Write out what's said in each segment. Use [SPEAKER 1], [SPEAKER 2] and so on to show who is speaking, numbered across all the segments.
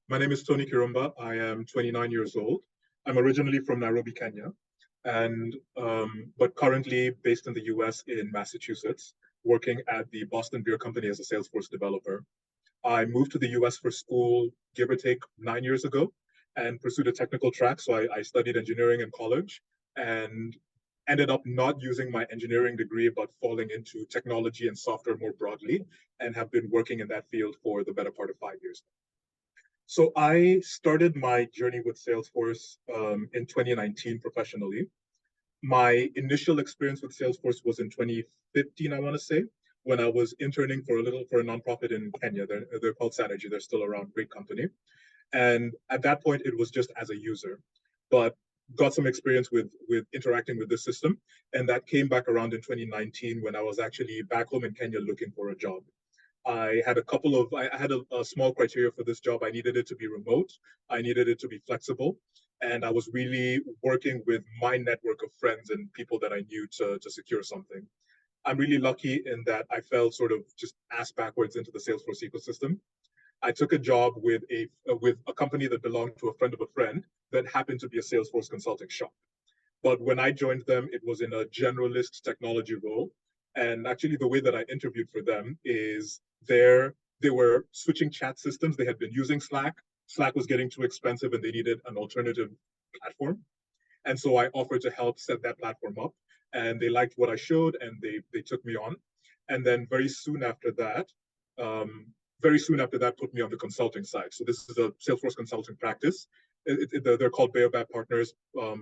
[SPEAKER 1] My name is Tony Kirumba. I am 29 years old. I'm originally from Nairobi, Kenya, and but currently based in the US in Massachusetts, working at the Boston Beer Company as a Salesforce developer. I moved to the US for school, give or take 9 years ago, and pursued a technical track. So I studied engineering in college and ended up not using my engineering degree, but falling into technology and software more broadly, and have been working in that field for the better part of 5 years. So I started my journey with Salesforce in 2019 professionally. My initial experience with Salesforce was in 2015, I want to say, when I was interning for a nonprofit in Kenya. They're called Synergy. They're still around, great company. And at that point, it was just as a user, but got some experience with interacting with the system. And that came back around in 2019 when I was actually back home in Kenya looking for a job. I had a small criteria for this job. I needed it to be remote. I needed it to be flexible. And I was really working with my network of friends and people that I knew to secure something. I'm really lucky in that I fell sort of just ass backwards into the Salesforce ecosystem. I took a job with a company that belonged to a friend of a friend that happened to be a Salesforce consulting shop. But when I joined them, it was in a generalist technology role. And actually, the way that I interviewed for them is they were switching chat systems. They had been using Slack. Slack was getting too expensive and they needed an alternative platform. And so I offered to help set that platform up. And they liked what I showed and they took me on. And then um, very soon after that, put me on the consulting side. So this is a Salesforce consulting practice. They're called Baobab Partners,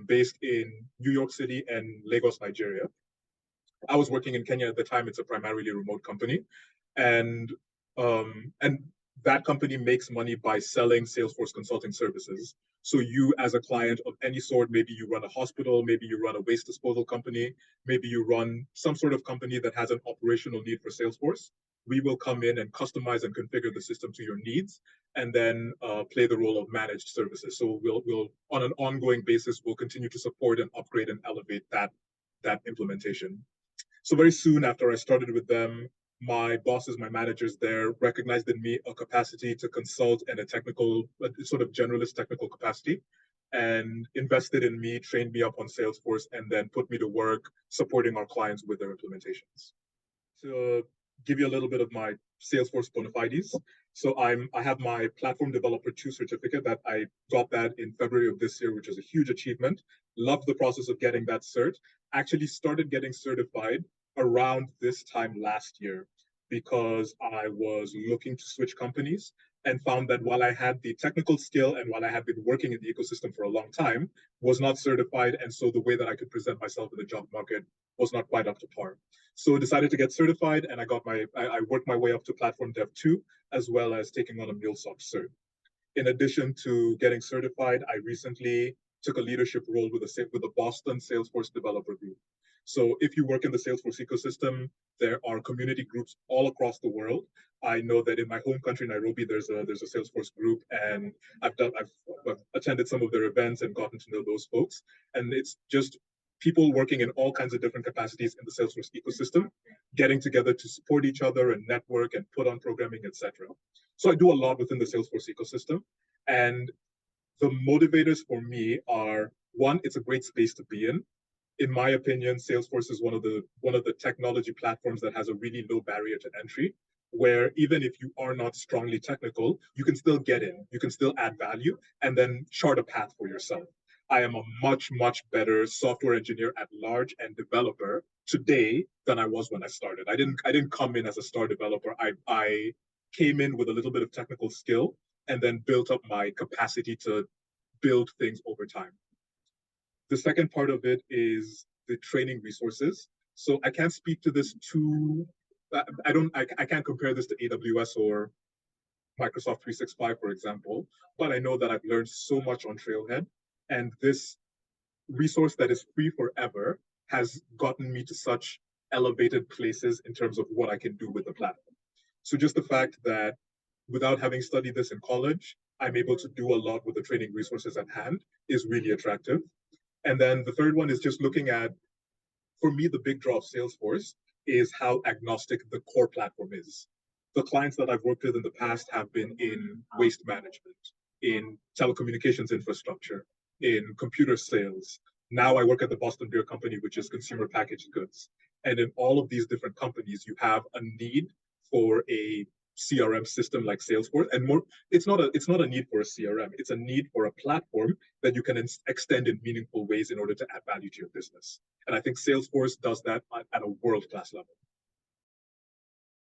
[SPEAKER 1] based in New York City and Lagos, Nigeria. I was working in Kenya at the time. It's a primarily remote company, and that company makes money by selling Salesforce consulting services. So you, as a client of any sort, maybe you run a hospital, maybe you run a waste disposal company, maybe you run some sort of company that has an operational need for Salesforce. We will come in and customize and configure the system to your needs, and then play the role of managed services. So we'll on an ongoing basis, we'll continue to support and upgrade and elevate that implementation. So very soon after I started with them, my bosses, my managers there recognized in me a capacity to consult and a sort of generalist technical capacity, and invested in me, trained me up on Salesforce, and then put me to work supporting our clients with their implementations. To give you a little bit of my Salesforce bona fides. So I have my Platform Developer 2 certificate that I got that in February of this year, which is a huge achievement. Loved the process of getting that cert. Actually started getting certified around this time last year because I was looking to switch companies and found that while I had the technical skill and while I had been working in the ecosystem for a long time, was not certified. And so the way that I could present myself in the job market was not quite up to par. So I decided to get certified, and I worked my way up to Platform Dev 2, as well as taking on a MuleSoft cert. In addition to getting certified, I recently took a leadership role with the Boston Salesforce Developer Group. So if you work in the Salesforce ecosystem, there are community groups all across the world. I know that in my home country, Nairobi, there's a Salesforce group, and I've attended some of their events and gotten to know those folks. And it's just people working in all kinds of different capacities in the Salesforce ecosystem, getting together to support each other and network and put on programming, etc. So I do a lot within the Salesforce ecosystem. And the motivators for me are, one, it's a great space to be in. In my opinion, Salesforce is one of the technology platforms that has a really low barrier to entry, where even if you are not strongly technical, you can still get in, you can still add value, and then chart a path for yourself. I am a much, much better software engineer at large and developer today than I was when I started. I didn't come in as a star developer. I came in with a little bit of technical skill and then built up my capacity to build things over time. The second part of it is the training resources. So I can't speak to this too. I can't compare this to AWS or Microsoft 365, for example, but I know that I've learned so much on Trailhead, and this resource that is free forever has gotten me to such elevated places in terms of what I can do with the platform. So just the fact that without having studied this in college, I'm able to do a lot with the training resources at hand is really attractive. And then the third one is just looking at, for me, the big draw of Salesforce is how agnostic the core platform is. The clients that I've worked with in the past have been in waste management, in telecommunications infrastructure, in computer sales. Now I work at the Boston Beer Company, which is consumer packaged goods. And in all of these different companies, you have a need for a CRM system like Salesforce, and more. It's not a need for a CRM. It's a need for a platform that you can extend in meaningful ways in order to add value to your business. And I think Salesforce does that at a world class level.